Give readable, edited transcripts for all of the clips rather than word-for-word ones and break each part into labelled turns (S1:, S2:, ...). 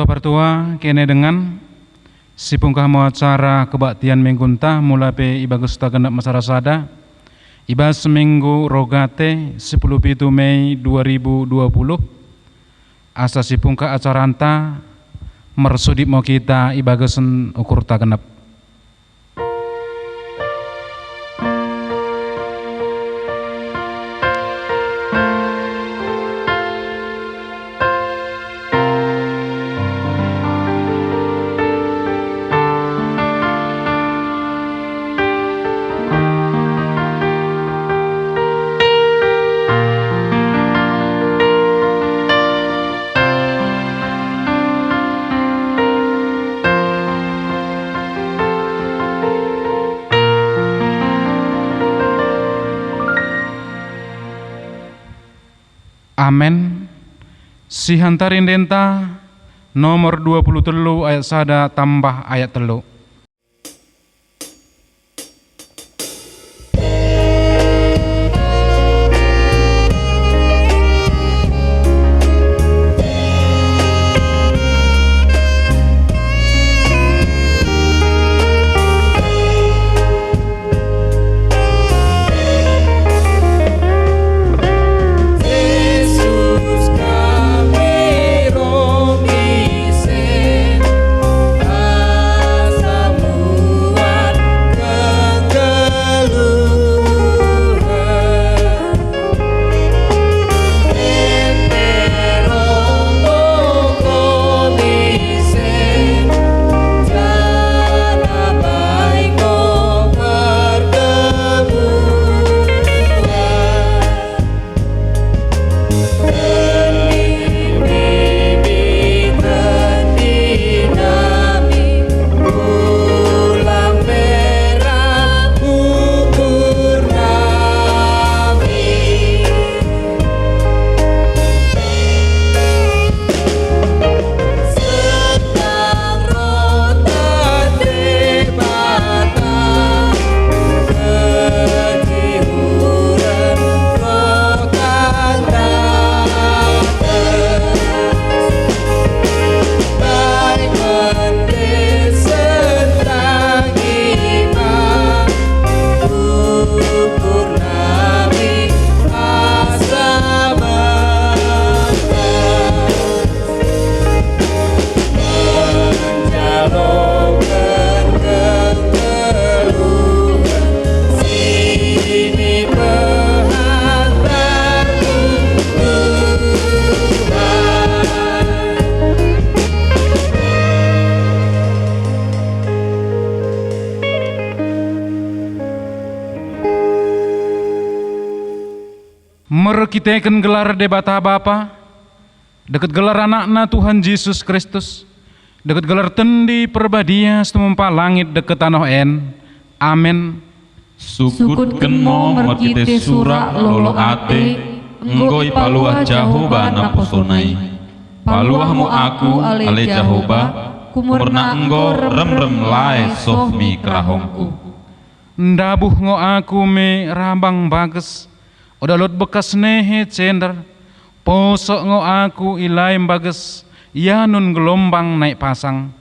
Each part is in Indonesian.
S1: Partua kene dengan si pungkah mau acara kebaktian minggunta mulai pe iba gesta genap masarasada iba seminggu rogate 10 Mei 2020 asa si pungkah acara anta mersudip mau kita iba gesen ukur ta genap. Amen. Si hantarin denta nomor 23 ayat 1 tambah ayat 3. Merkitakan gelar debata Bapa, dekat gelar anakna Tuhan Yesus Kristus, dekat gelar tendi perbadia setempa langit deket tanah en. Amin.
S2: Sukut kenmo merkite surak lolo ate, enggoi paluah Jahoba napusonai. Paluahmu aku ale Jahoba, kumurna enggo rem-rem lae sohmi kerahongku.
S1: Ndabuh ngo aku me rambang bages, odalot bekas nehe cender, posok ngo aku ilai bages, yanun gelombang naik pasang.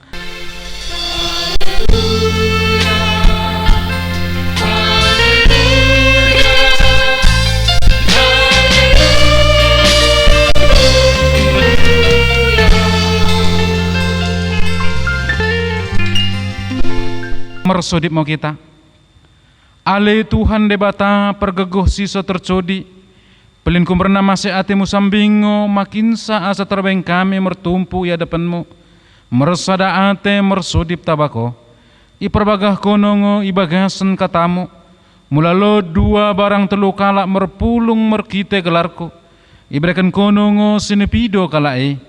S1: Mersodip mau kita ale Tuhan debata pergegoh siso tercodi pelin kumberna masih atimu sambingo makin sa asa terbeng kami mertumpu ya depanmu mersada ate mersodip tabako iperbagah konongo ibagasen katamu mulalo dua barang telu kalak merpulung merkite gelarku iberikan konongo sinepido kalae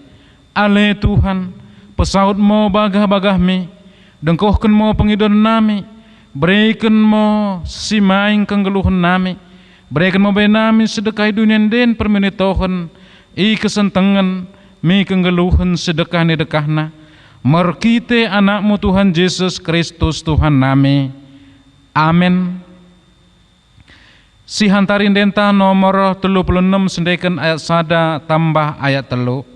S1: ale Tuhan pesaut mo bagah-bagah me dengkohken mo pengidon nami, berikan mo simaing kenggeluhan nami, berikan mo benami sedekah dunia den permenitohan, i kesentengan mi kenggeluhan sedekah ni dekahna, merkite anakmu Tuhan Yesus Kristus Tuhan nami. Amin. Si hantarin denta nomor 36 sendekan ayat 1 tambah ayat 3.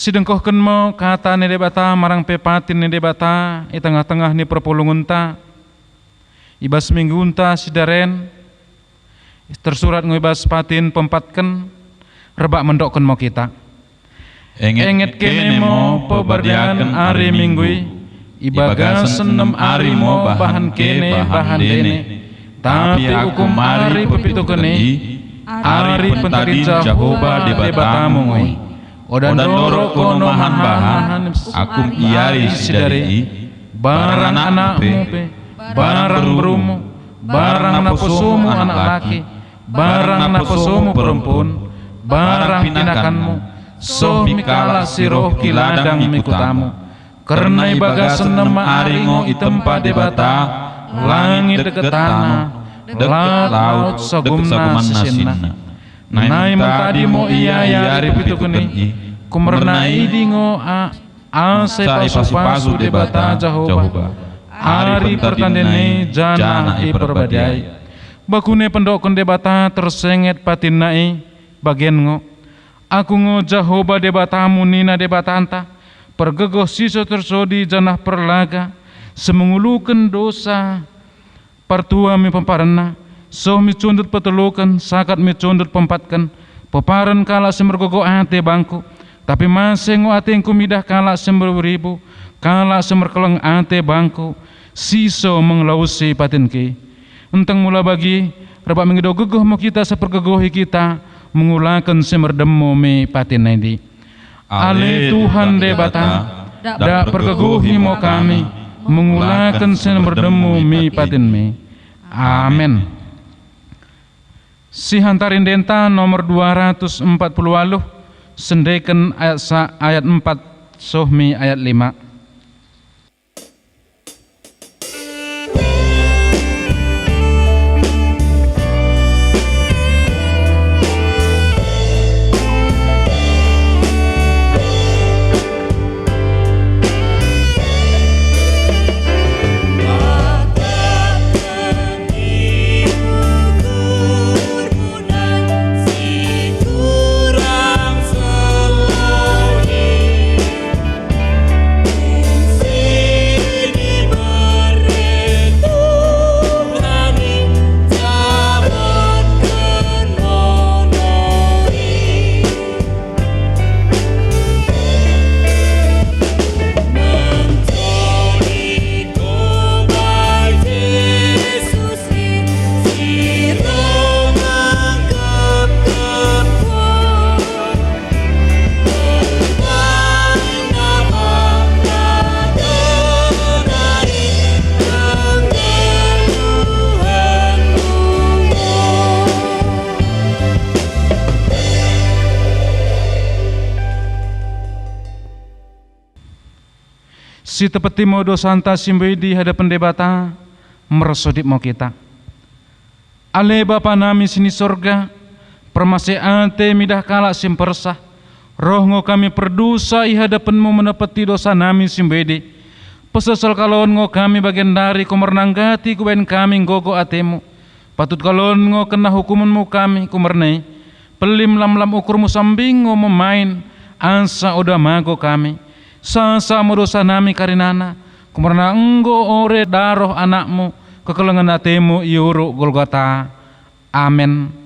S1: sidengkohken mo kata ni debata marang pepatin ni debata i tengah-tengah ni perpulungunta ibas minggunta sidaren tersurat ngibas patin pempatken rebak mendokken mo kita enget kene mo pebardiaken ari minggui ibaga senem ari mo bahan kene bahan dene tapi hukum ari pepitu kene ari pentari Jahoba debatamu ngoi odan doro kono bahan akum iari sidari barang anakmu pe barang berumu barang naposumu anak laki barang naposumu perempuan barang pinakanmu soh mikala siroh kiladang mikutamu karena ibaga senem aringo itempa debata langit deket tanah dekat laut sagumna sisinna naim tadi mo iya yari pitu kuni kumrena idingo ase pasu debata Jahoba ari pertandene jana i perbadai bakune pendokon debata tersenget patin nai bagian ngo aku ngo Jahoba debatamu nina debatanta pergegoh siso tersodi janah perlaga semengulukan dosa partua mi pemparana soh mi cundut petelukan sakat mi cundut pempatkan peparan kala semergogo ate bangku tapi masing ate engku midah kala semerberibu kala semerkeleng ate bangku siso menglausi patinki enteng mula bagi rebak mengido gegoh mo kita sepergegohi kita mengulakan semerdemo mi patin nadi ale Tuhan debata dak pergegohi mo kami mengulakan semerdemo mi patin mi amin. Si hantarin denta nomor 240 sendeken ayat 4 sohmi ayat 5. Si tepeti modo santa simboi di hadapan debata meresodip mau kita ale Bapa nami sini sorga permase ante midah kala simpersah roh ngo kami perdosa i hadapanmu menepeti dosa nami simboi di pesesal kalon ngo kami bagian dari kumernanggati kuben kami gogo atemu patut kalon ngo kena hukumanmu kami kumernai pelim lam ukurmu sambing ngo memain ansa oda mago kami sasa dosa nami karinana kumarna enggo ore daroh anakmu kekelengan atemu iuru Golgota amin.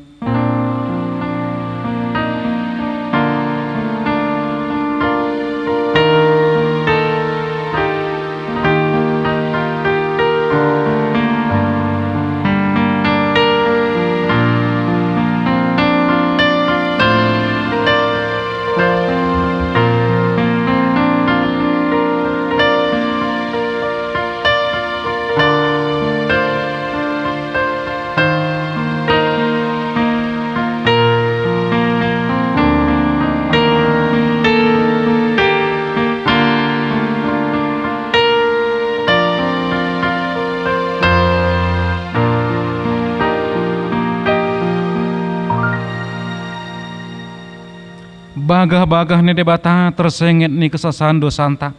S1: Bagah-bagah ni debata tersenget ni kesasan dosanta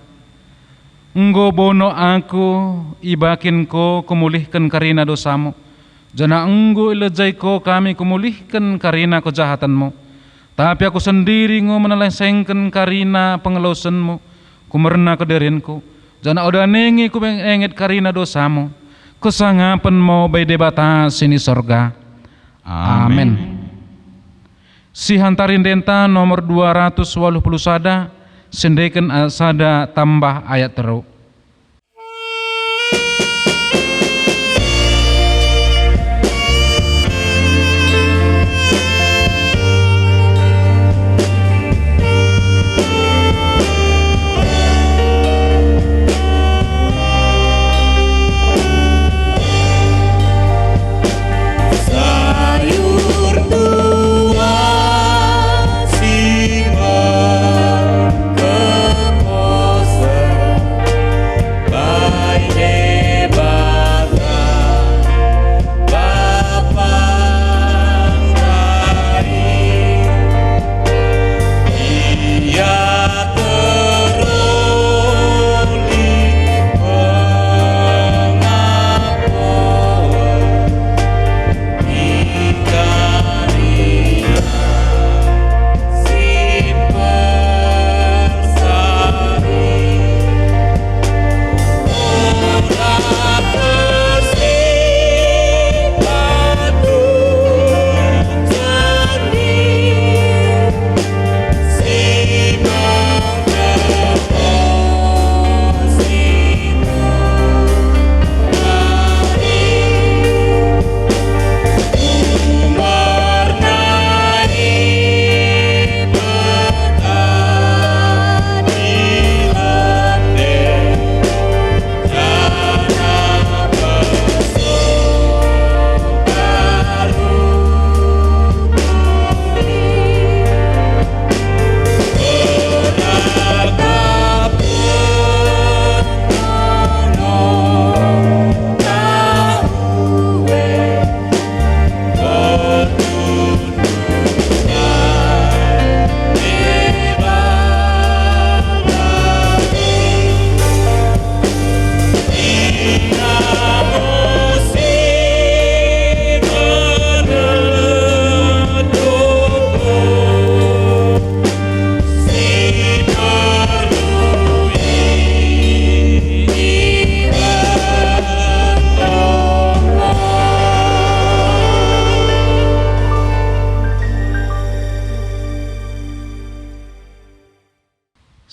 S1: enggo bono aku ibakin ko kumulihkan karina dosamu jana enggo ilejai ko kami kumulihkan karina kejahatanmu Tapi aku sendiri ngo menelesengken karina pengelosenmu, kumerna kederinku. Jana oda nengi ku enget karina dosamu, kesangapen mau bay debata sini sorga. Amin. Si hantarin denta nomor 280 sada, sendeken sada tambah ayat teru.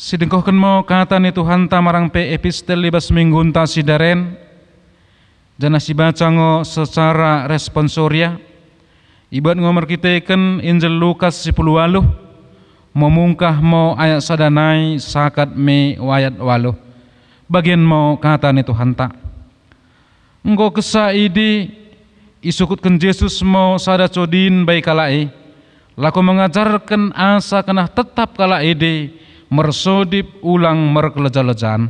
S1: Sidengkohken mo kata ni Tuhan tamarang pe epistel libas minggunta sidaren, jana si baca ngo secara responsoria, ibat ngo merkiteken Injil Lukas 10:8, memungkah mo ayat sadanai sakat me wayat 8, bagian mo kata ni Tuhan ta. Engko kesa idi isukutken Yesus mo sada codin baik kalai, laku mengajarkan asa kena tetap kala ide mersodip ulang merkeleja-lejan.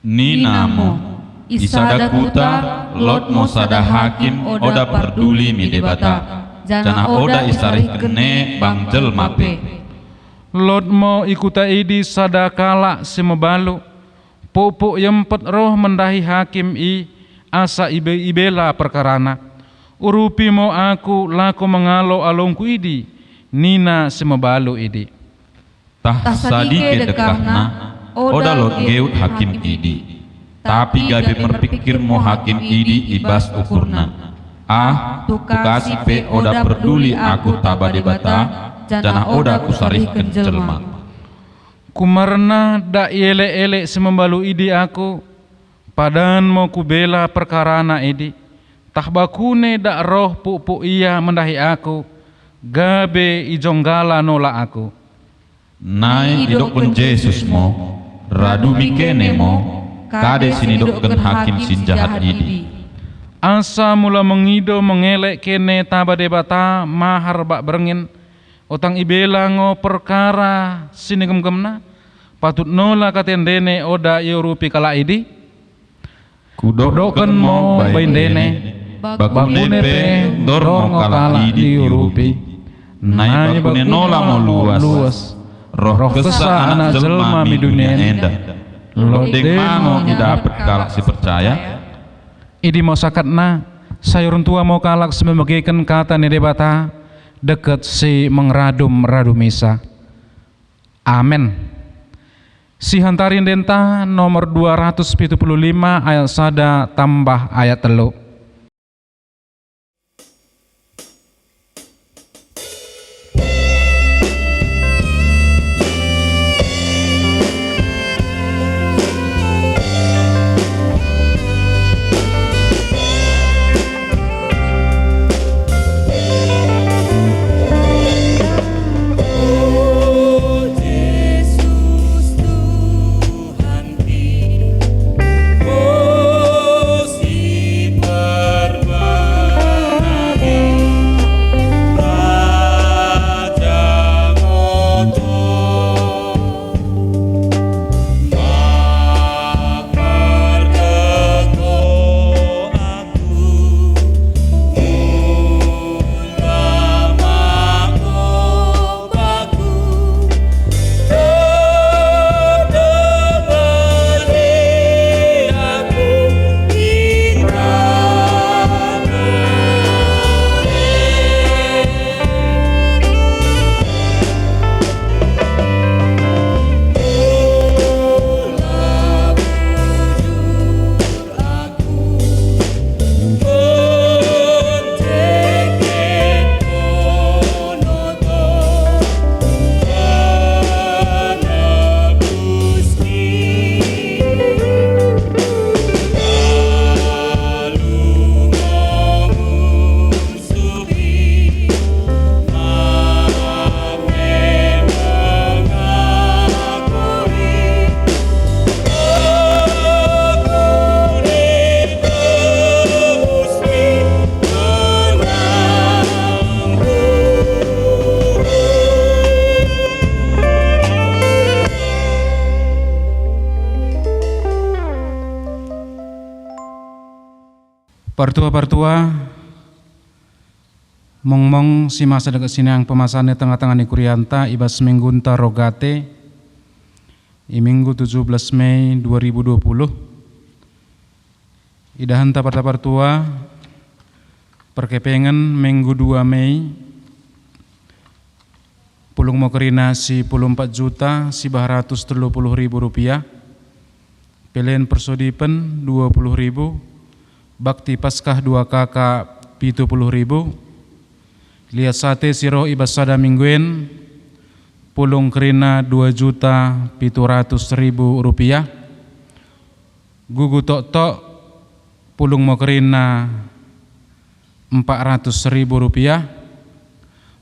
S2: Ninamo isada kuta lot mo sada hakim oda perduli mi debata, jana oda isarih kene bang jelma pe.
S1: Lot mo ikuta idi sada kala semebalu, popok yempet roh mendahi hakim i asa ibela perkarana. Urupi mo aku laku mengalo alongku idi, nina semebalu idi.
S2: Tah sadike dekahna oda lot geut hakim idi, tapi gabe merpikir mo hakim idi ibas ukurna. Tukasi pe oda peduli aku taba debata, jana oda kusarihken jelma.
S1: Kumarna da ele-ele semembalu idi aku, padan mo kubela perkarana idi. Tah bakune da roh pupuk iya mendahi aku, gabe ijonggala nola aku.
S2: Nai idokun Yesus mo, radu mikene mo, kade sini dokun hakim sin jahat idi.
S1: Asa mula mengido mengelek kene taba debata mahar bak berengin, otang ibela ngo perkara sini gem-gemna, patut nola katendene oda iurupi kala idi. Kudoken mo baindene, bakune pe dormo kala idi iurupi, nai bakune nola mo luas. Roh kesa anak jelma mi dunia enda, lodeng mango idapet kalak si percaya. Idi mau sakatna sayurun tua mau kalak sememegekan kata ni debata, deket si mengradum-radum misa. Amin. Si hantarin denta nomor 275 ayat 1 tambah ayat 3. Partua-partua mong si masa dekat sini yang pemasannya tengah-tengah ni Kurianta ibas minggunta rogate i minggu 17 Mei 2020 idahanta partua perkepengan minggu 2 Mei pulung mau kerina si 4 juta si 130.000 rupiah pelen persodipen 20.000 bakti paskah 2 kakak 70.000 lihat sate siro ibasada mingguen pulung kerina 2.700.000 rupiah gugu tok-tok pulung mau kerina 400.000 rupiah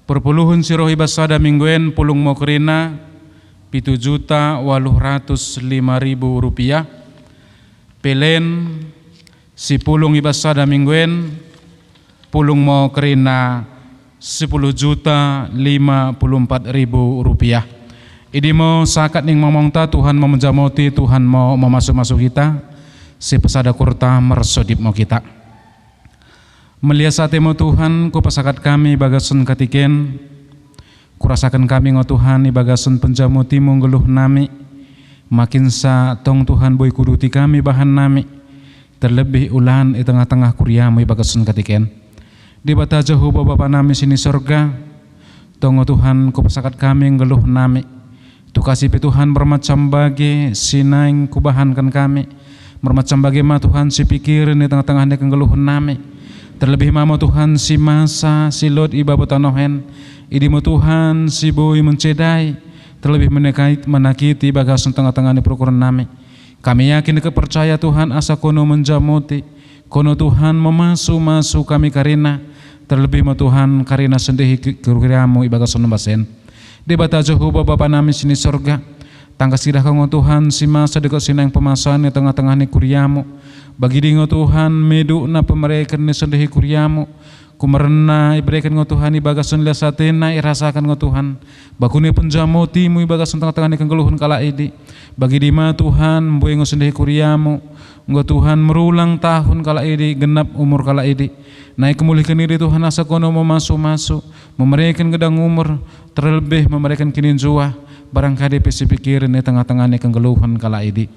S1: perpuluhun siro ibasada mingguen pulung mau kerina 7.805.000 rupiah pelen si pulung ibasada mingguen pulung mau kerina 10.054.000 rupiah. Idi mau sakat ning momongta Tuhan mau menjamoti, Tuhan mau memasuk-masuk kita si pesada kurta mersodip mau kita melihat saat mau Tuhan ku pasakat kami bagasun katiken kurasakan kami ngo Tuhan ibagasun penjamoti munggeluh nami makin sa tong Tuhan boy kuduti kami bahan nami terlebih ulan di tengah-tengah kuriamu ibagasun katiken di bata jauh Bapa nami sini sorga tongo Tuhan ku pasakat kami ngeluh nami tu kasih Tuhan bermacam bagi sinaing kubahankan kami bermacam bagaimana Tuhan si pikirin di tengah-tengah ni ngeluh nami terlebih mama Tuhan si masa si lot iba botanohen idimu Tuhan si boy mencedai terlebih menakiti bagasun tengah-tengah ni prokuran nami. Kami yakin kepercaya Tuhan asa kono menjamuti, kono Tuhan memasu kami karina, terlebih ma Tuhan karina sendehi kiriamu ibagasun basen. Di bata Jehovah Bapa nami sini sorga, tangkas kidah kau Tuhan si masa dekat sinang pemasan di tengah-tengah ni kuriamu, bagi dingo Tuhan medu na pemerikan ni sendehi kuriamu, kumerna iberikan ngo Tuhan ibagasun liasatena irasakan ngo Tuhan, bakuni penjamutimu ibagasun tengah-tengah ni kenggeluhun kala idi. Bagi dima Tuhan mbueng sendehi kuriamu nggo Tuhan merulang tahun kala idi genap umur kala idi naik kemulihkan diri Tuhan asa kono memasu memerikan gedang umur terlebih memerikan kinin jua barangkali pesi pikirin di tengah-tengah ni kenggeluhan kala idi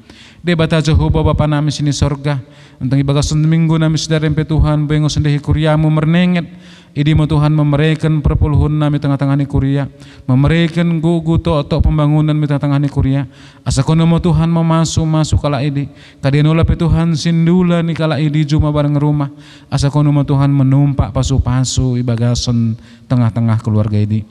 S1: Debata Jehovah Bapa nami sini sorga, tentang ibadah seminggu nami sedari Tuhan, bengo sendehi kuriamu mernenget, idi mo Tuhan memereken perpuluhan nami tengah-tengah ni kuria, memereken gugu to pembangunan mi tengah-tengah ni kuria, asa kono mo Tuhan masuk kala idi, kadenola pe Tuhan sindula ni kala idi juma bareng rumah, asa kono mo Tuhan menumpak pasu-pasu ibagason tengah-tengah keluarga idi.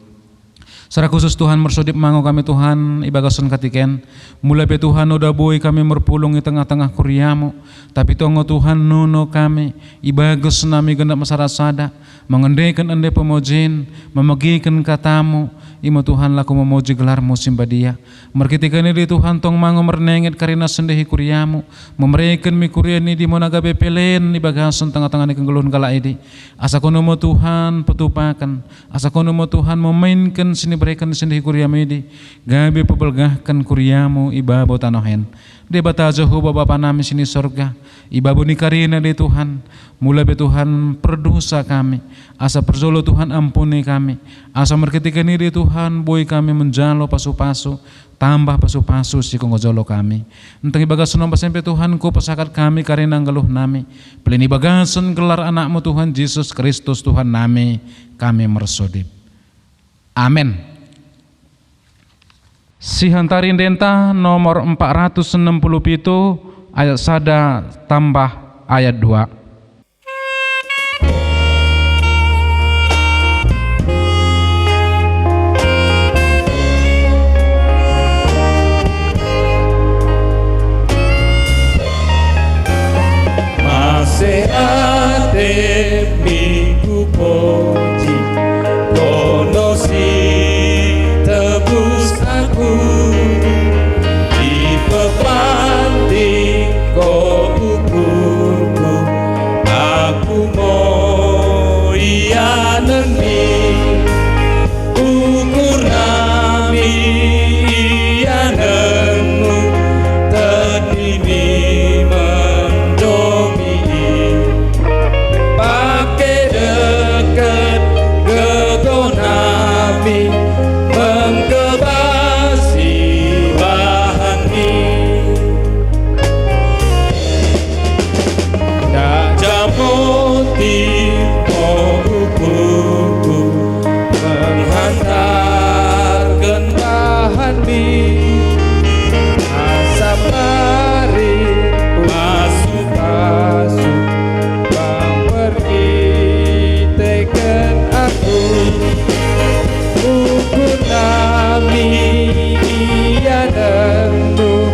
S1: Secara khusus Tuhan mersodip mango kami Tuhan ibagason katiken, mulai pe Tuhan udah boy kami merpulung di tengah-tengah kuriamu, tapi tongo Tuhan nuno kami ibagus nami gendak masarasada, mengendekan ende pemojin, memegikan katamu, imo Tuhan laku memoji gelarmu simbadia, merkitikan ini Tuhan tong mango mernenget karina sendehi kuriamu, memerikan mi kuria ni di monaga bepelen ibagason tengah-tengah ni kenggelun kala idi, asa kono mo Tuhan petupakan, asa kono mo Tuhan memainkan sini berikan sendiri kuriamu ini, gabi pepelgahkan kuriamu ibabo tanohen, debata Jehovah Bapa nami sini sorga, ibabo ni karina di Tuhan, mulai be Tuhan perdosa kami, asa perzolo Tuhan ampuni kami, asa merketika ni di Tuhan, boy kami menjalo pasu-pasu, tambah pasu-pasu si kongojolo kami, entang ibagason sampai Tuhan ku pesakat kami karina ngeluh nami, pelini bagason gelar anakmu Tuhan Yesus Kristus Tuhan nami, kami mersodip. Amin. Sihantarin denta nomor 467 ayat 1 tambah ayat 2.
S3: Masih ada minggu puji donosi tebus aku di pepanting kau ukurku, aku mau ia nemi ukur nami ia nemu terdiri mendomi pakai dekat kegonami mengkebasi bahani dak jamuti ukurku menghantarkan bahani asap lari pasu-pasu bang pergi tekan aku ukur nami ia nentu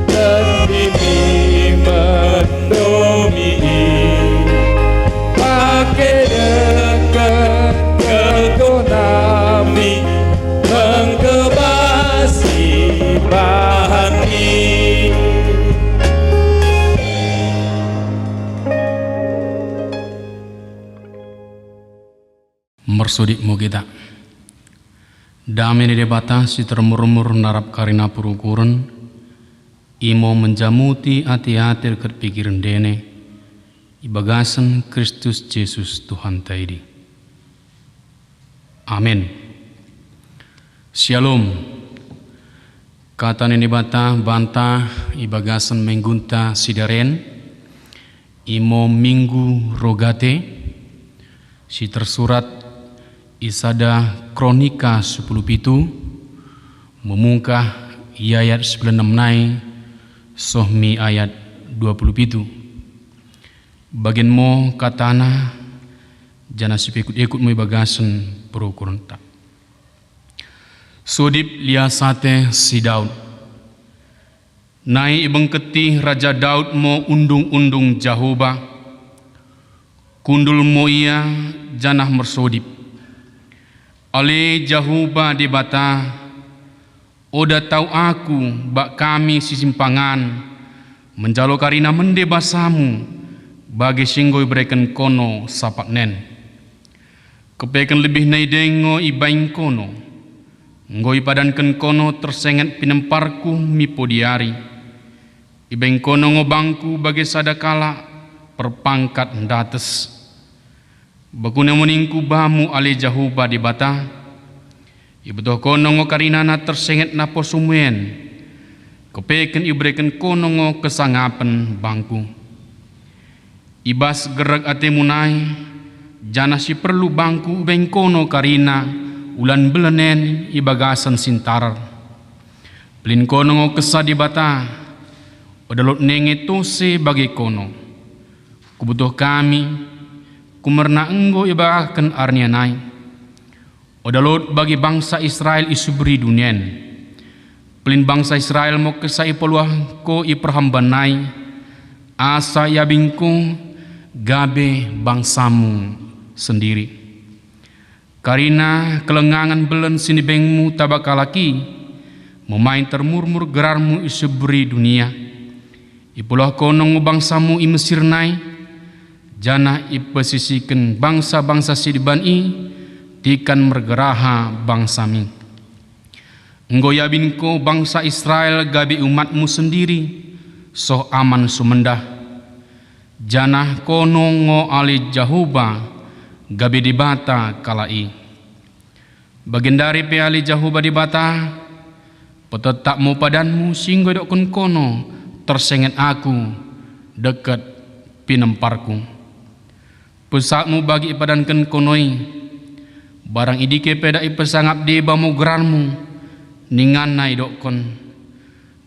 S3: terdiri mendomi pakai dekat kegonami mengkebasi bahani.
S4: Mersodik mo kita damai di debata si termurmur narap karina purukuran imo menjamuti hati-hati dekat pikiran dene ibagasan Kristus Yesus Tuhan taidi. Amin. Shalom. Kata ini bata banta ibagasan menggunta sidaren imo minggu rogate si tersurat Isada Kronika 10 pitu memungkah ayat 96 nai sohmi ayat 20 pitu bagian mo katana jana sipikut-ikut mo ibagasan perukuran tak sodip liasate si Daud nai ibang keti Raja Daud mo undung-undung Jehovah kundul mo ia janah mersodip oleh Jehovah di bata oda tahu aku bak kami sisimpangan menjalo karina mendebasamu bagi singgoi berikan kono sapak nen kepekan lebih nai dengo ibaing kono ngoi padankan kono tersengat pinemparku mipo diari ibaing kono ngobangku bagi sadakala perpangkat ndates baguna meningku bamu ali Jehovah di bata ibeto kono ngo karinana tersengat na posumuen kepeken ibrekan kono ngo kesangapen bangku. Ibas gerak ate munai, jana si perlu bangku beng kono karina ulan belenen ibagasan sintarar. Pelin kono ngo kesa di bata, odalot nenge tose bagi kono. Kubutuh kami, kumerna enggo ibagakan arnianai. Odalot bagi bangsa Israel isubri dunien. Pelin bangsa Israel mo kesa ipoluah ko iperhambanai, asa yabingku gabe bangsamu sendiri. Karina kelengangan belen sini bengmu tabakalaki, memain termurmur gerarmu iseberi dunia. Ipulah konong bangsamu i Mesir nai, jana ipesisikan bangsa-bangsa sidiban i, tikan mergeraha bangsami. Enggo yabinko bangsa Israel gabe umatmu sendiri, soh aman sumendah. Janah kono ngo ali Jahuba gabe di bata kalai. Bagendari pe ali Jahuba di bata, petetakmu padanmu singgo dokun kono tersenget aku dekat pinemparku. Pesakmu bagi ipadankan konoi, barang idike peda ipesangap di bamu geranmu ningan nai dokon.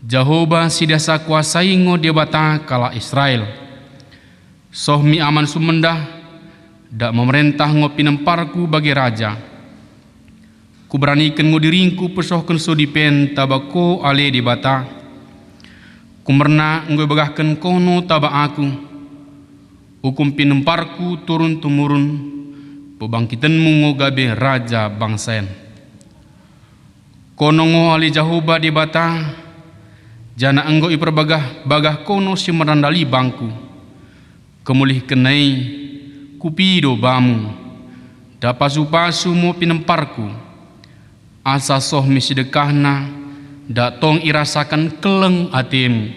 S4: Jahuba sidasa kuasai ngo di bata kala Israel. Sohmi aman sumendah, dak memerintah ngo pinemparku bagi raja. Kuberanikan ngo diringku pesohkan sodipen tabako ale di bata. Kumerna ngo bagahkan kono taba aku. Hukum pinemparku turun tumurun, pebangkitanmu ngo gabe raja bangsaen. Kono ngo ale Jahuba di bata, jana enggo iperbagah kono si merandali bangku. Kemulih kenai kupido bamu, da pasu-pasu mo pinemparku, asa soh misidekahna, da tong irasakan keleng atim.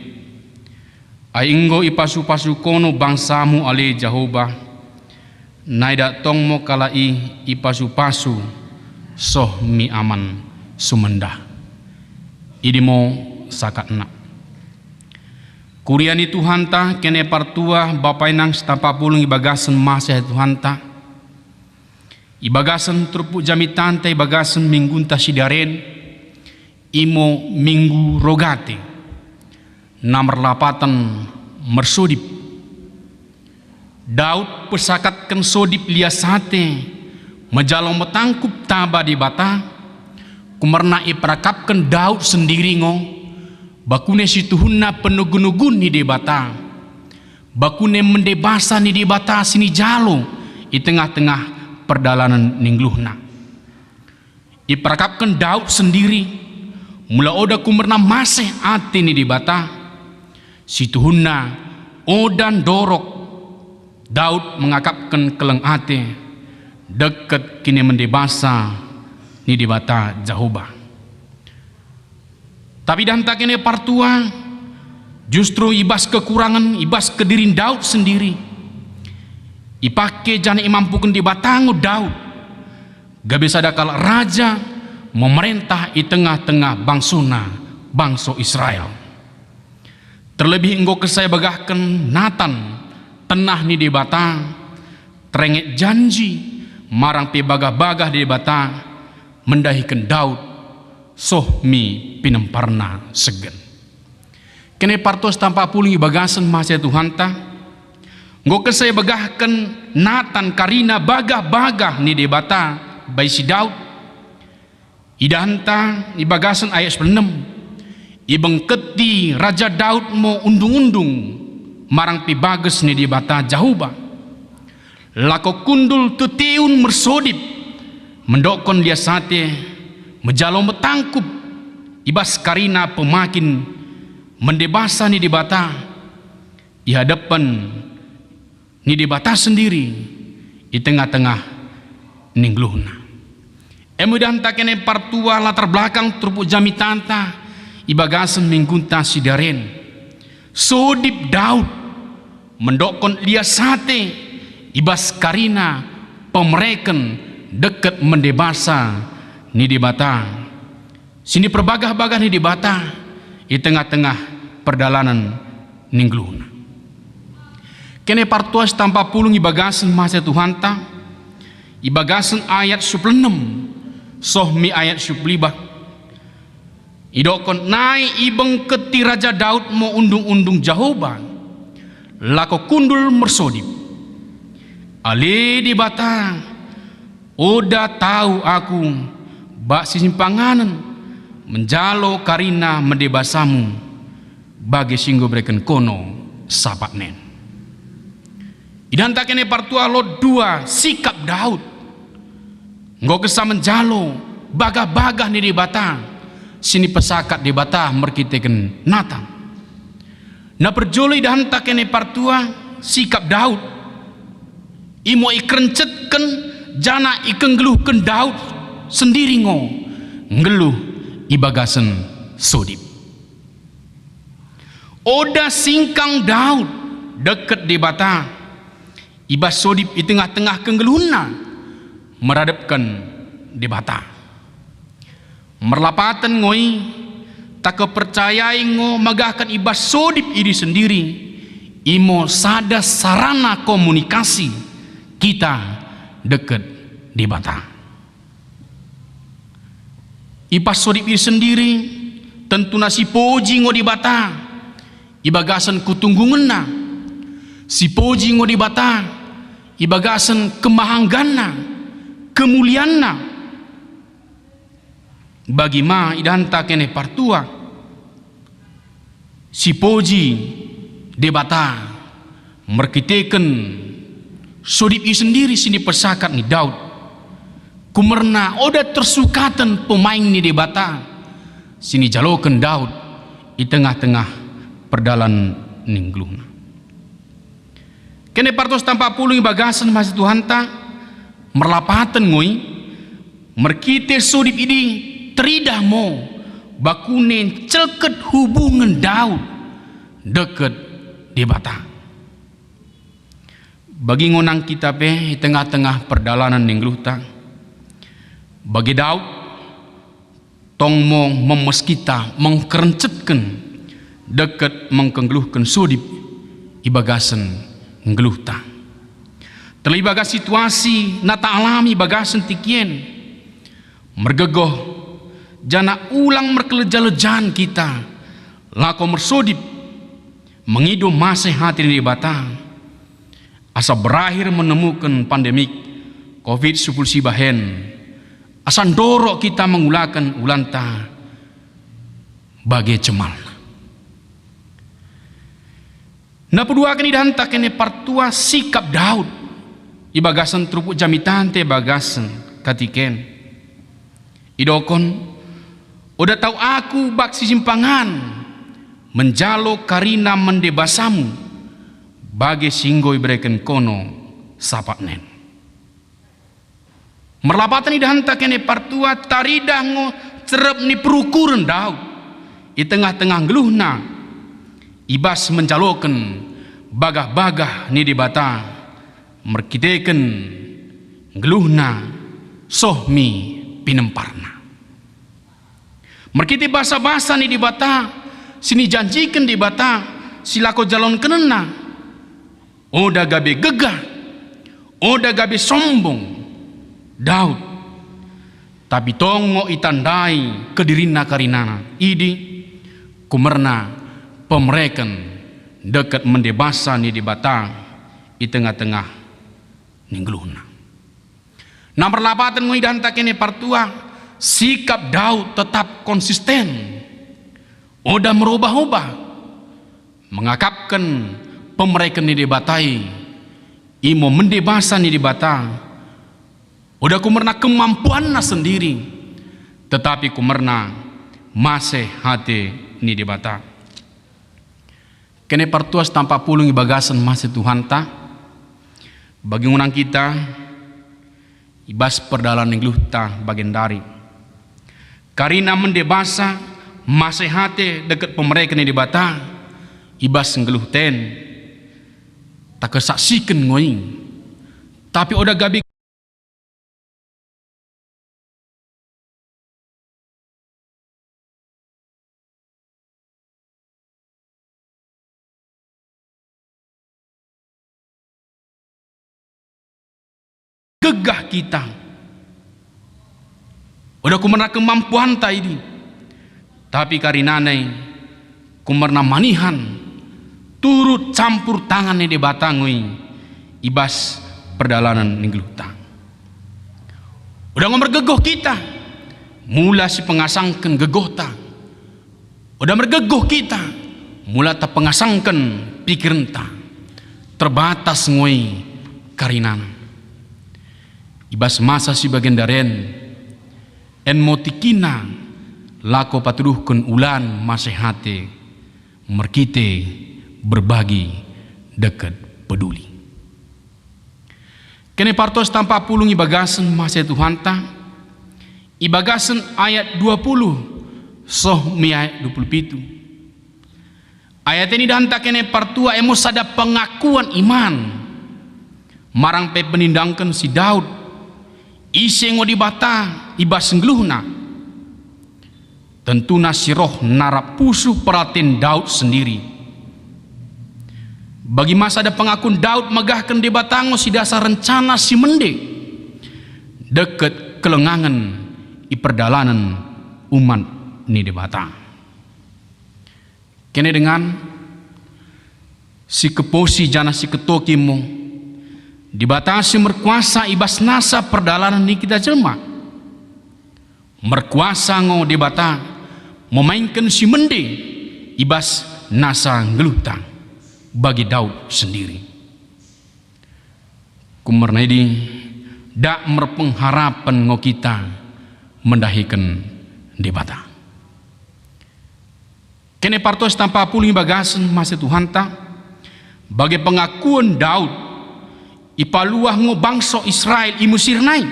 S4: Ainggo ipasu-pasu kono bangsamu ale Jahuba, nai da tong mo kalai ipasu-pasu, soh mi aman sumendah. Idimo sakatna. Kuriani Tuhanta kene partua bapai nang setapapulung ibagasan masa Tuhanta. Ibagasan trupu jamitanta ibagasan minggunta sidaren imo minggu rogate. Namar lapatan mersodip. Daud pesakatkan sodip liasate majalong metangkup taba di bata. Kumerna iprakapkan Daud sendiri ngo. Bakune situhunna penugun-nugun ni debata, bakune mendebasa ni debata sini jalo di tengah-tengah perdalanan ningluhna. Iperakapkan Daud sendiri, mula oda kumerna masih ati ni debata, situhunna odan dorok. Daud mengakapkan keleng ate, deket kini mendebasa ni debata Jahuba. Tapi dan tak kene partua, justru ibas kekurangan, ibas kedirin Daud sendiri. Ipake jana imampukan di batangu Daud. Gabe sadakal raja memerintah di tengah-tengah bangsuna, bangsa Israel. Terlebih enggo kesaya bagahkan Natan, tenah ni di bata, terengek janji, marang pi bagah-bagah di bata, mendahikan Daud, sohmi pinemparna segen. Kene partos tanpa puling bagasan masa Tuhanta, nggo kesaya bagahkan Natan karina bagah-bagah ni debata bai si Daud. Idanta ni bagasan ayat 96, ibengketi Raja Daud mo undung-undung marang pi bagas ni debata Jahuba. Lako kundul tutiun mersodip mendokon liasate menjalong metangkup ibas karina pemakin mendebasa ni debata di hadapan ni debata sendiri di tengah-tengah ningluhna. Emudan takene partua latar belakang trupu jamitanta ibagasan minggunta sidaren sodip Daud mendokon liasate ibas karina pemereken deket mendebasa ni debata. Sini perbagah-bagah ni debata i tengah-tengah perjalanan ningluna. Kene partuas tanpa pulung ibagasan masa Tuhan ta, ibagasan ayat 16, sohmi ayat 15. Idokon nai ibeng keti Raja Daud mo undung-undung Jehovah, lako kundul mersodip. Ale di batang, oda tahu aku, bak sisimpanganan, menjalo karina mendebasamu, bagi singgo breken kono sapat nen. Idan tak kene partua lot 2 sikap Daud. Nggo kesa menjalo bagah-bagah ni di batang. Sini pesakat di batah merkiteken natang. Na perjoli dan tak kene partua sikap Daud. Imo ikrencetken jana ikenggeluhken Daud sendiri ngeluh ibagasen sodip. Oda singkang Daud deket di batah. Ibas sodip di tengah-tengah kenggeluhna meradapkan di batah. Merlapatan ngoi tak kepercayai magahkan ibas sodip ini sendiri imo sada sarana komunikasi kita deket di batang. Ibas sodip ini sendiri tentu nasi poji di batang ibagasan kutunggungenna si poji di batang ibagasan kemahanggana kemulianna. Bagi ma idanta kene partua si poji debata merkiteken sodip i sendiri sini pesakat ni Daud kumerna oda tersukatan pemain ni debata sini jaloken Daud i tengah-tengah perdalan ninglung kene partos tanpa pulung bagasan masih Tuhan ta merlapatan ngoi merkite sodip ini teridah mo bakunen celket hubungan Daud deket di batang. Bagi ngonang kita pe tengah-tengah perjalanan ningluh ta. Bagi Daud tong mo memes kita mengkerencetken deket mengkenggeluhken sudip ibagasen nggeluh ta. Terlibaga situasi nata alami bagasen tikien mergegoh jana ulang merkeleja-lejan kita lako mersodip mengidum masa hati di batang asa berakhir menemukan pandemik COVID-19 sibahen asa dorok kita mengulakan ulanta bagai cemal na peduakan idanta kene partua sikap Daud ibagasan trupuk jamitan te bagasan katiken idokon udah tahu aku bak simpangan menjalo karina mendebasamu bagi singgoi breken kono sapat nen merlapatan idahanta kene partua taridah cerep ni perukuran Daud di tengah-tengah geluhna ibas menjaloken bagah-bagah ni di bata merkiteken geluhna sohmi pinemparna merkiti basa-basa ni di bata sini janjikan di bata silako jalon kenena oda gabe gegah oda gabe sombong Daud tapi tongo itandai kedirina karinana idi kumerna pemereken dekat mendebasa ni di bata di tengah-tengah ninggeluhna nomor lapatan nguidan takene partua sikap Daud tetap konsisten oda merubah-ubah mengakapkan pemereken ni dibatai imo mendebasa ni dibata oda kumerna kemampuanna sendiri tetapi kumerna masih hati ni dibata kene partuas tanpa pulung ibagasan masih Tuhan ta bagi unang kita ibas perdalan ningluh ta bagian dari karina mendebasa masih hati dekat pemereka ni di bata ibas ngeluh ten tak kesaksikan ngoing tapi oda gabi gegah kita. Udah kumerna kemampuan ta ini, tapi karinane kumerna manihan turut campur tangan di batangui ibas perdalanan ninglutang. Udah ngomergegoh kita, mula si pengasangkan gegota. Udah mergegoh kita, mula ta pengasangkan pikiran ta. Terbatas ngoi karinana. Ibas masa si bagian daren, en motikina lako patuduhkan ulan masehate, merkite berbagi dekat peduli. Kene partos tanpa pulung ibagasen masih Tuhan ta, ibagasen ayat 20, soh mi ayat 27. Ayat ini dihantar kene partua emos ada pengakuan iman marang pe penindangkan si Daud isi ngo dibata ibas ngluhna tentu nasiroh narapusu peratin Daud sendiri. Bagi masa ada pengakuan Daud megahkan di batango si dasar rencana si mende deket kelengangan i perdalanan umat ni di batang. Kene dengan si keposi jana si ketokimu dibatasi merkuasa ibas nasa perdalanan ni kita jelma merkuasa ngo dibata memainkan si mende ibas nasa ngelutang bagi Daud sendiri. Kumerna ini dak merpengharapan ngo kita mendahikan debata. Kene partos tanpa pulih bagasan masih Tuhan ta bagi pengakuan Daud ipaluah ngo bangsa Israel i Mesir naik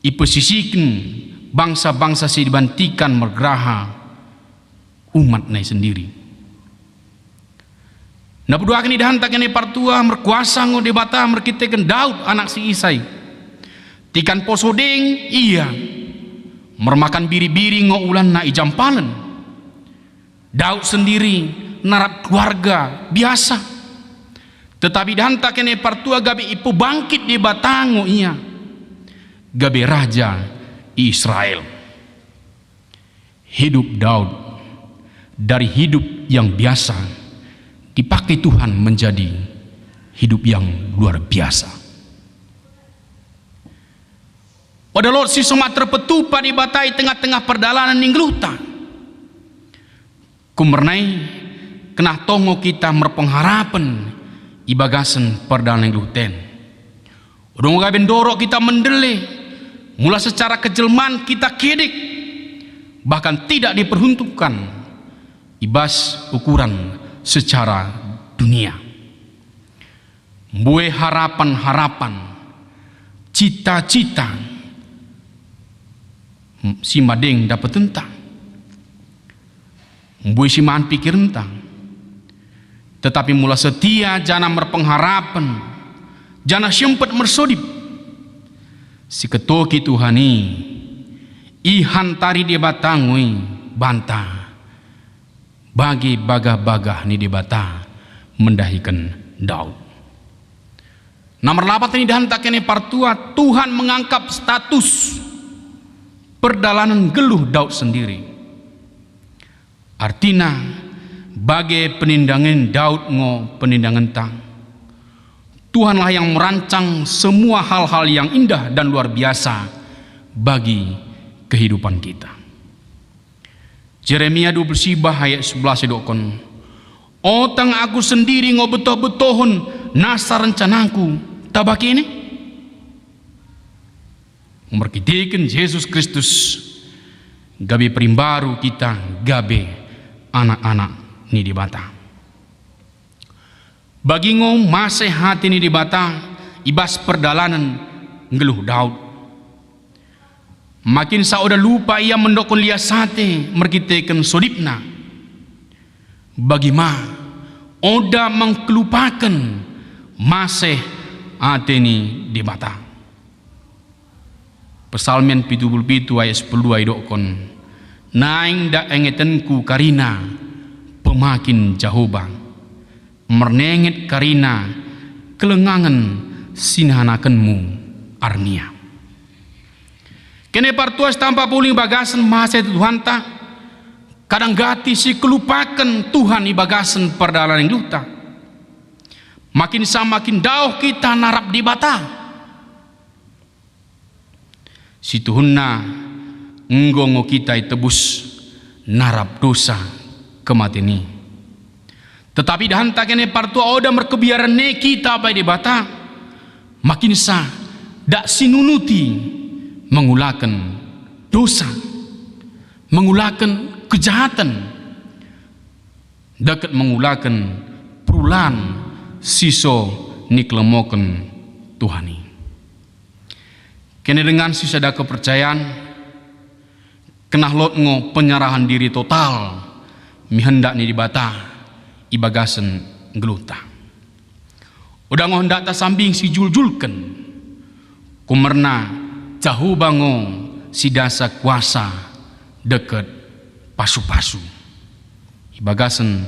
S4: ipesisikin bangsa-bangsa si dibantikan mergeraha umat naik sendiri. Nah berdua kini dihantar kene partua merkuasa ngo debata merkitekan Daud anak si Isai tikan posodeng iya mermakan biri-biri ngo ulan na ijampalan. Daud sendiri narap keluarga biasa, tetapi dihantar kene partua gabe ipu bangkit di batango iya gabe raja Israel. Hidup Daud dari hidup yang biasa dipakai Tuhan menjadi hidup yang luar biasa. Pada Lord si somat terpetupa di batai tengah-tengah perdalanan ningluta. Kumernai kena tongo kita merpengharapan ibagasan perdalanan ninggluten. Udah ngaben dorok kita mendele, mula secara kejelmaan kita kedik, bahkan tidak diperuntukkan ibas ukuran secara dunia. Mbue harapan-harapan, cita-cita si madeng dapat tentang mbue si maan pikir tentang, tetapi mula setia jana merpengharapan, jana sempat mersodip si ketoki Tuhani ihantari dia batangui bantah bagi bagah-bagah ni dibata mendahikan Daud. Nomor 8 ini dihantar kene partua Tuhan mengangkat status perdalanan geluh Daud sendiri. Artinya bagi penindangan Daud ngo penindangan tang Tuhanlah yang merancang semua hal-hal yang indah dan luar biasa bagi kehidupan kita. Yeremia 20 ayat 11 dokon. Otang aku sendiri ngo betoh-betohon nasa rencanaku tabaki ini. Merkitikan Yesus Kristus gabe perimbaru kita gabe anak-anak ni dibata. Bagi ngo masih hati ni dibata ibas perdalanan ngeluh Daud. Makin sauda lupa ia mendokon liasate merkitekan sodipna. Bagaimana oda mengkelupakan masih hati ni dibata. Pesalmen 77 ayat 10 ayat dokon. Naing da engetenku karina pemakin Jehovah. Mernenget karina kelengangan sinahanakenmu arnia. Kene partuas tanpa puling bagasan masa Tuhan ta kadang gati si kelupakan Tuhan ibagasan perdalan yang luta. Makin makin dauh kita narap di bata. Si Tuhunna nggongo kita itebus narap dosa kematian ini. Tetapi dahanta kene partua oda merkebiaran ne kita bai di bata. Makin dak sinunuti mengulakan dosa, mengulakan kejahatan, dekat mengulakan perulan siso niklemoken Tuhani. Kene dengan sisa ada kepercayaan, kenah lotngo penyerahan diri total, mihendak ni dibata, ibagasen geluta. Udah ngohendak ta sambing si juljulken, kumerna Jahu bango si dasa kuasa deket pasu-pasu. Ibagasen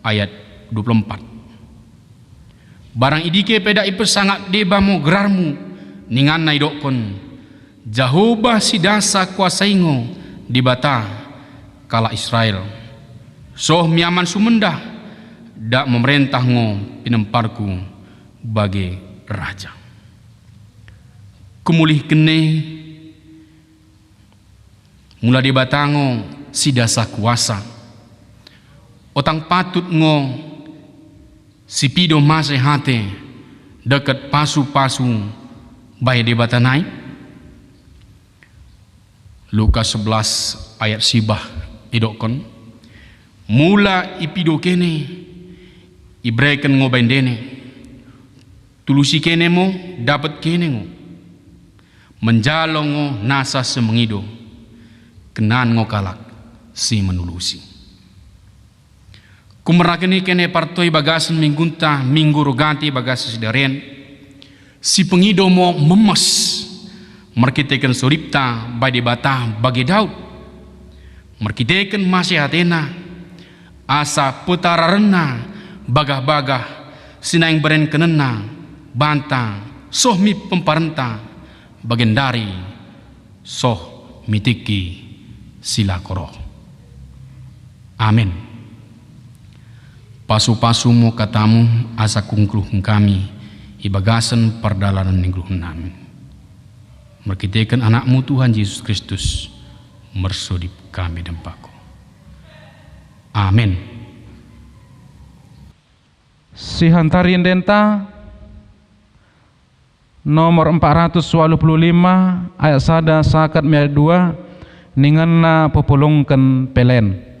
S4: ayat 24. Barang idike peda ipe sangat debamu gerarmu ningan naidokon. Jahubah si dasa kuasa ingo di bata kala Israel. Soh miaman sumendah dak memerintah ngo pinemparku bagi raja. Kumulih kene mula di batango si dasa kuasa otang patut ngo si pido mase hate dekat pasu-pasu bayi di batanai. Lukas 11 ayat sibah idokon mula ipido kene ibreken ngo bendene tulusi kene mo dapat kene ngo menjalongo nasa semengido kenan ngokalak si menulusi. Kumerakeni kene partoi bagasan minggunta minggu roganti bagas sidaren si pengido mo memes merkiteken suripta badi bata bagi Daud merkiteken masih hatena asa putararena bagah-bagah sinaing beren kenena banta sohmi pemparenta bagendari soh mitiki sila koro. Amin. Pasu-pasumu katamu asa kungkluh kami ibagasan perdalanan ningluh nami. Merkitekan anakmu Tuhan Yesus Kristus mersodip kami dempako. Amin.
S1: Si hantarin denta nomor 425 ayat 1 sakat ayat 2 ninganna populungken pelen.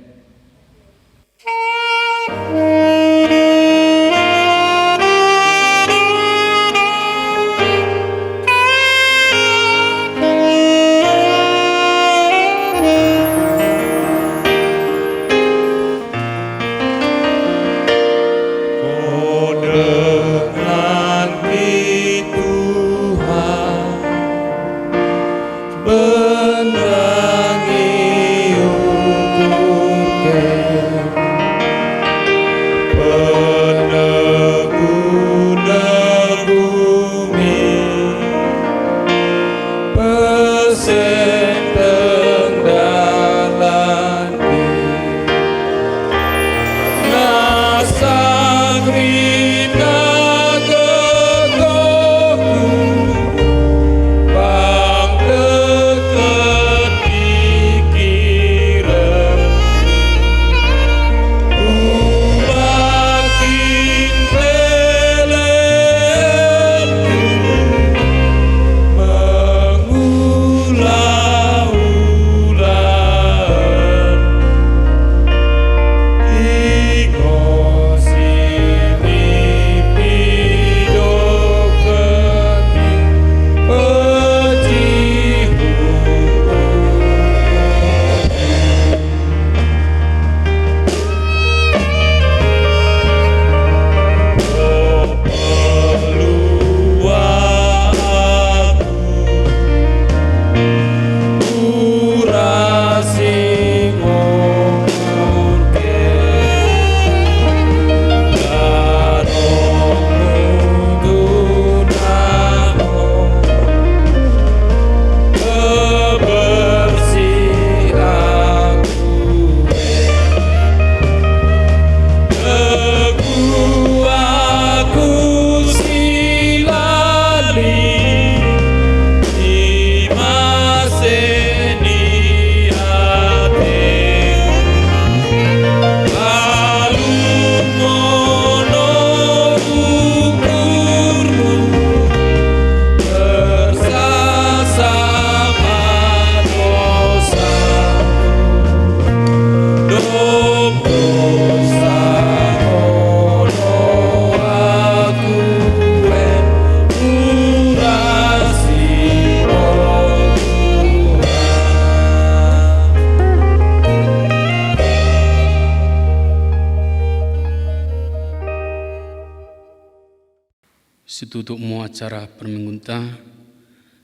S4: Situtuk mo acara permengunta,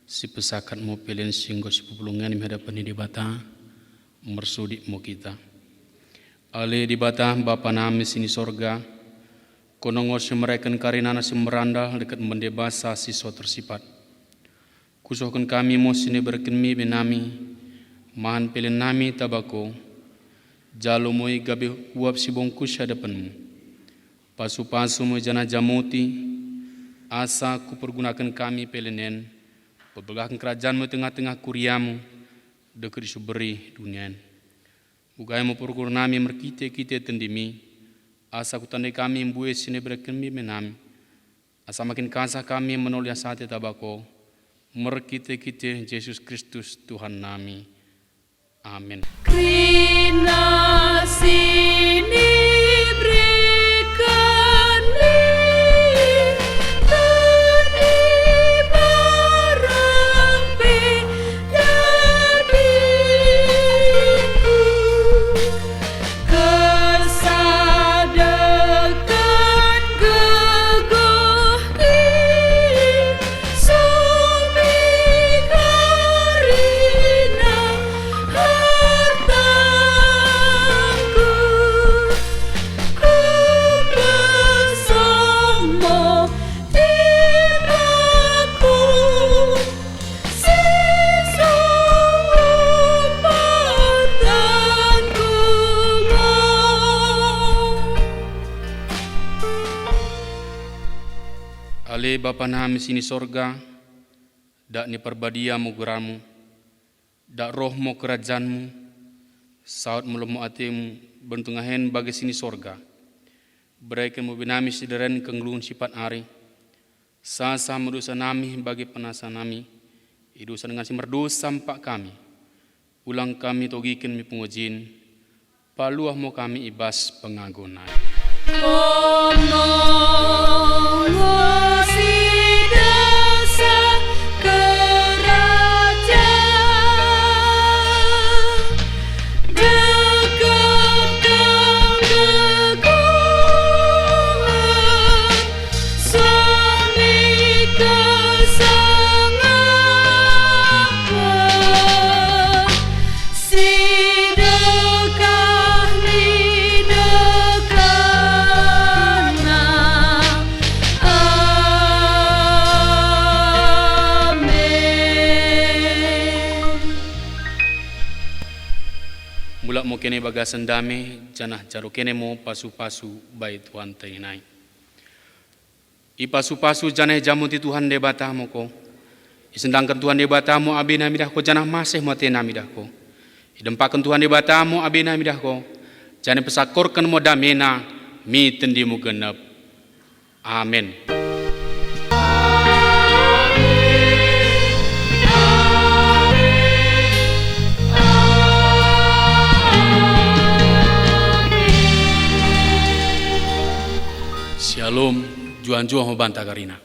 S4: si pesakat mo pilihan singgo si pepulungan di hadapan di bata, mersudik mo kita. Ale di bata Bapa nami sini sorga, konongo si mereken karinana si merandal dekat mendebasa siswa tersifat. Kusohkan kami mo sini berkenmi benami, mahan pilihan nami tabako, jalo mo gabi uap si bongkus hadapanmu. Pasu-pasu mo jana jamuti, asa ku pergunakan kami pelenen, pebegahkan kerajaanmu tengah-tengah kuriamu, dekat disuberi dunian. Bukai mo pergur nami merkite-kite tendimi, asa ku tandai kami mbue sini berkenmi menami, asa makin kasah kami menolak sate tabako, merkite-kite Yesus Kristus Tuhan nami. Amin.
S5: Krina sini berikan tadi barampe dariku kesadekan gegohi sumi karina hartaku ku bersama tibaku sisa upatanku
S4: Ale Bapa nami sini sorga, dak ni perbadia mu geramu, dak roh mo kerajaanmu, saat melemu atimu bentungahen bagi sini sorga. Berikan mu binami sideren kenglun sifat ari, sasa medosa nami bagi penasa nami, idosa dengan si merdosa sampak kami. Ulang kami togikan mi pengujin, paluah mo kami ibas pengagunan. Mulak mo kene bagasan dame, janah jaro kene mo pasu-pasu bayi Tuhan tenai. I pasu-pasu janah jamu ti Tuhan debata mo ko. Isendangkan Tuhan debata mo abe namidah ko janah masih mo te namidah ko. Idempakan Tuhan debata mo abe namidah ko. Janah pesakorkan mo damena mi tendi mo genep. Amin. Shalom, juan-juan ho banta karina.